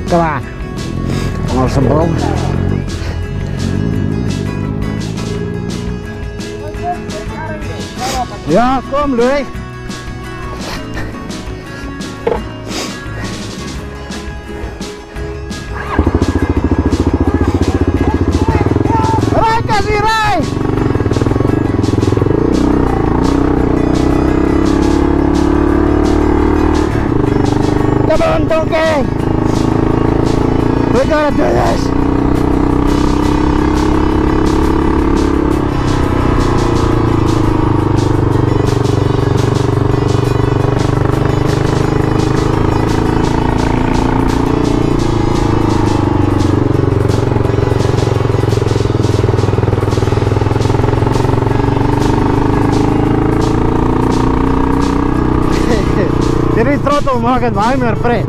Kom aan. Als een boom. Ja, kom Louis. Rij, Cassie, rij! Come on, donkey! We're gonna do this! Hierdie trottel maak het baie meer pret.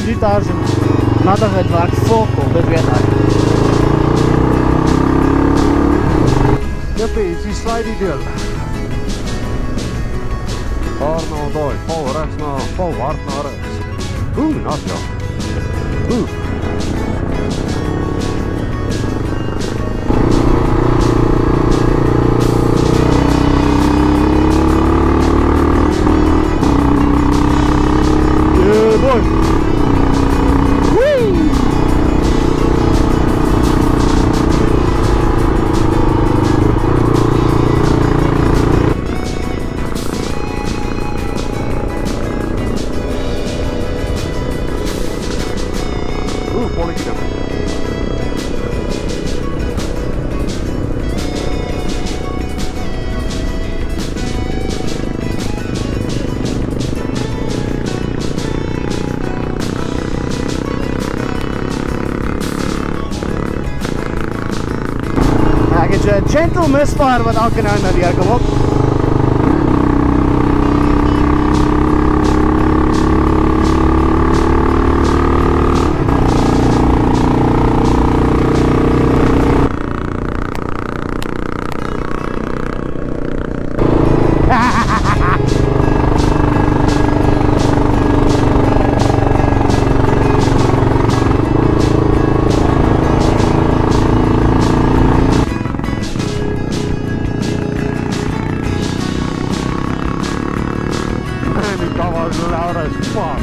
Die daar is nattigheid waar ek volkom, dit weet ek. Jippie, is die slidey deel. Vaar na daai, val rechts na, val hard na rechts. Nat ja. Yeah, boy. Whee! Ek het so 'n gentle misfire wat elke nou na deur kom op. Dat was loud as fuck.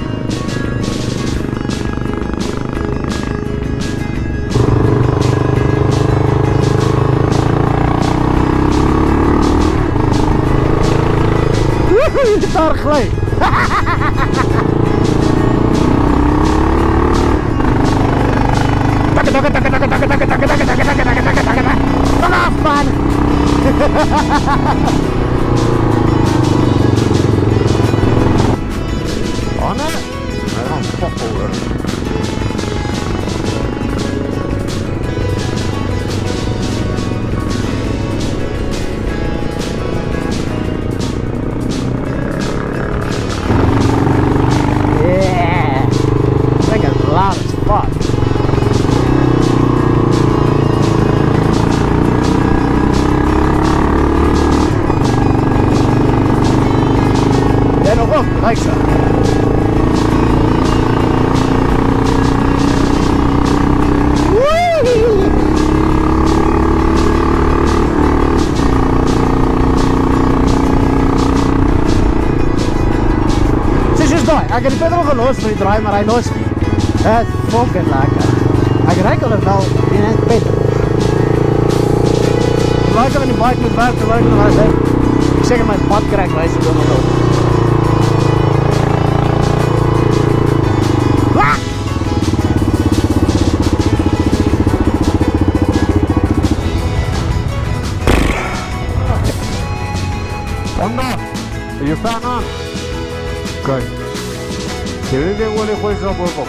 Woehoe, die gitaar gleed. Vanaf man. Oh nee, hij gaat fuck over. Yeah, I think it's loud as fuck. Jij nog op, lijkt zo. Ek het die petrol gelos vir die draai, maar hy los nie. Het is fucking lekker. Ek ruik al wel die net petrol. Lekker in die bike moet werk, lekker in die bike. Ek seker my pad krijg, wees ek nog op. Honda, are you fan on? Good. Jullie denken wel een goede stap op.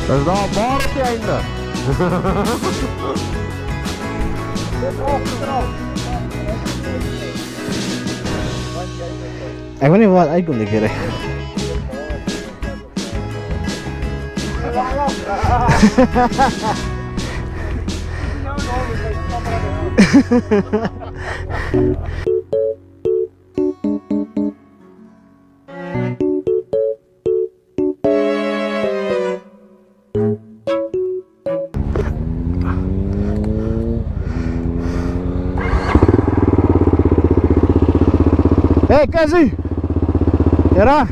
Dat is nou een bar op je einde. Ek weet nie wat uitkom die keer. Hey, Kazi! Era?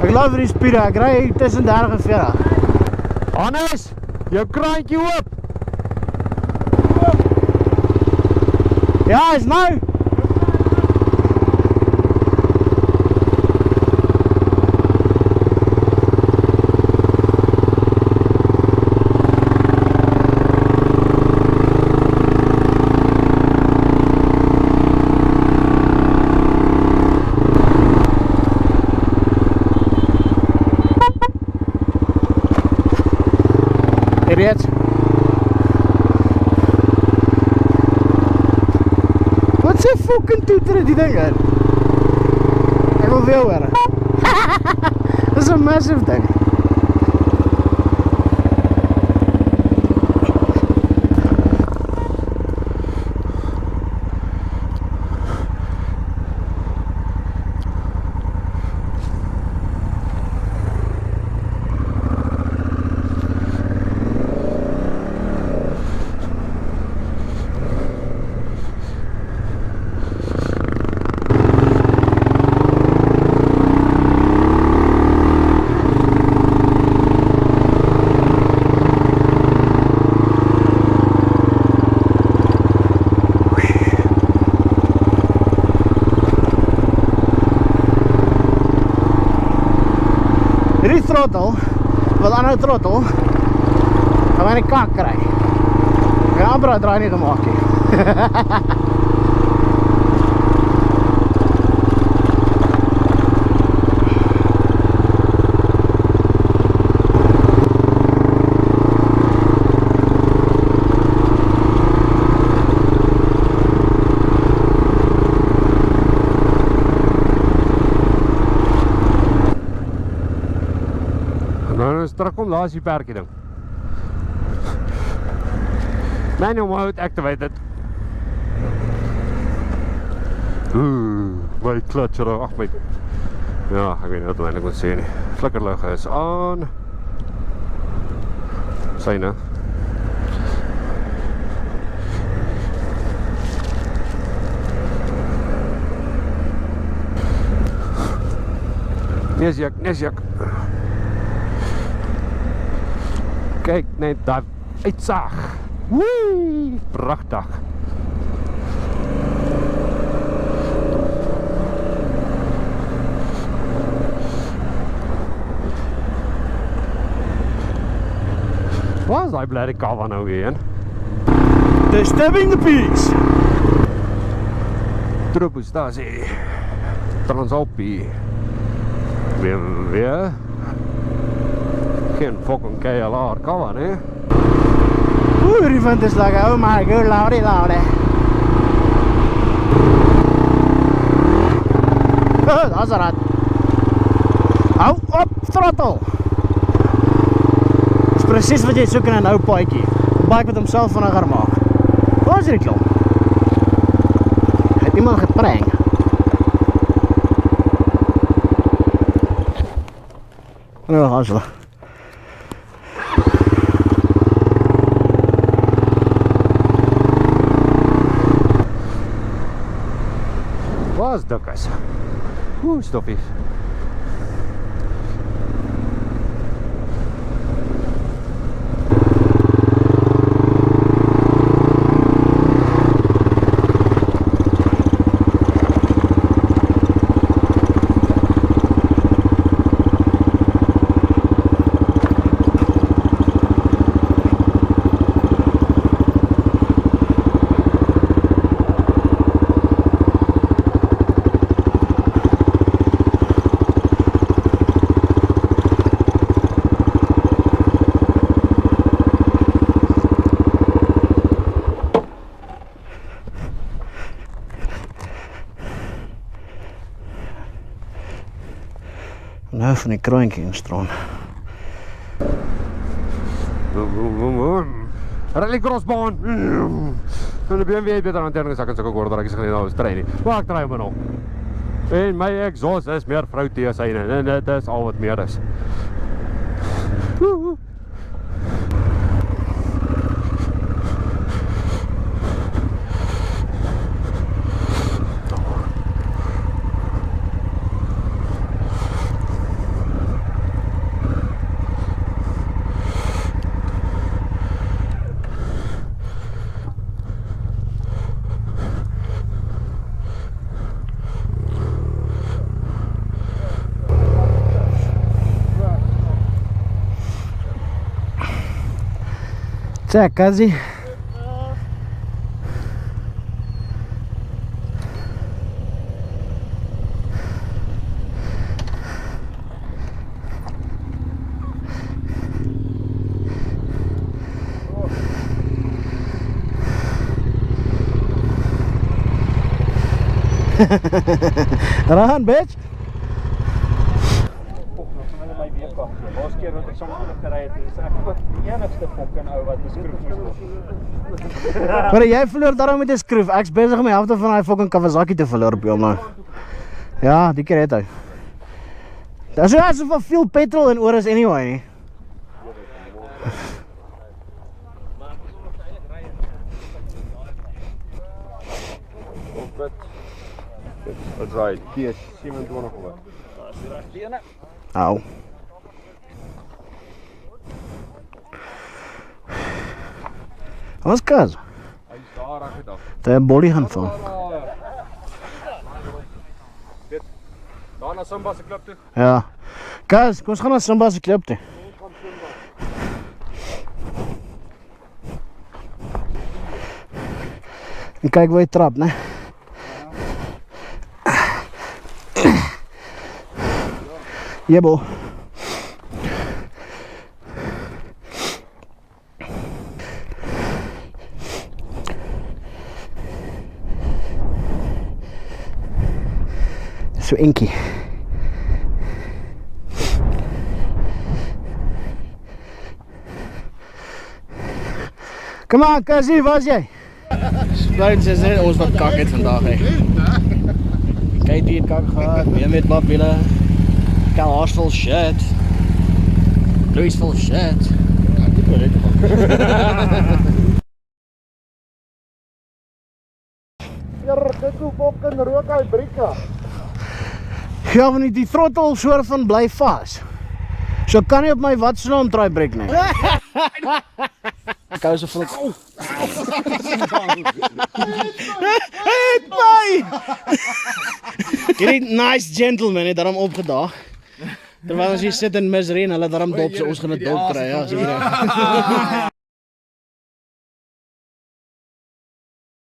Ek love die spiere, ek ry tussen 30 en 40. Hannes, jou kraantjie oop. Ja, is nou. Reeds. Wat sê fucking toeter die ding in? Ek wil weer hoor. Dit is 'n massive ding. Hierdie throttle, wat aanhou throttle, gaan my in die kak kry. Ek het amper 'n draai nie gemaak nie. Terugkom, daar is die perkie ding. Manual mode activated. My clutch er ag my. Ja, ek weet nie wat ek moet sê nie. Flikkerlig is aan. Syne. Nesjak. Kijk net daar uitsig. Wee, prachtig. Waar is die blijde kava nou weer? Disturbing the peace. Tropostasie. Transalpie. Weer. Geen fucking KLR kava, ne? Oeh, die wind is lekker. Oh my god, laude. Oh, dat is een rat. Hou op, throttle. Dat is precies wat jy soek in een ou paadjie. Een bike wat homself vinniger maak. Waar is die klomp? Het iemand geprank. Nou, gaan ze. Waar is dikkies? Oeh, stoppies. Nou van die kroontjie instroom. Rally crossbaan. En die BMW het beter aan terne gesak en sulke kort draadjies gelede nou stry nie. Maar ek draai hom nog. En my exhaust is meer vroutie as syne en dit is al wat meer is. Check, Kazi. Run, bitch. Laatste keer wat ek saam met gery het, is ek ook die enigste fucking ou wat 'n skroef moes los. Maar jy verloor daarom met 'n skroef. Ek's besig om die helfte van daai fucking Kawasaki te verloor op jou nou. Ja, die keer het hy. Daar is asof veel petrol in oor is anyway nie. Wat right, hier is 27 hoor. Au. Wat Kaz? Hy is daar reg het af. Dit 'n bolie gaan val. Daar na Simba se klip toe. Ja. Kaz, kom ons gaan na Simba se klip toe. En kyk waar hy trap, né? Jebo. So inkie. Kom aan, Kazi, waar is jy? Spruits is net ons wat kak het vandag hè. Kyk hier kak gehad, weer met babwiele. Haars vol shit. Louis vol shit. Ja, want die throttle soort van bly vas. So kan nie op my wat se naam draai breek nie. Ek hou so van Hey, my! Hierdie nice gentleman het daarom opgedaag. Terwyl ons hier sit in misery en hulle daarom dop, so ons gaan 'n dop kry, ja, so hier.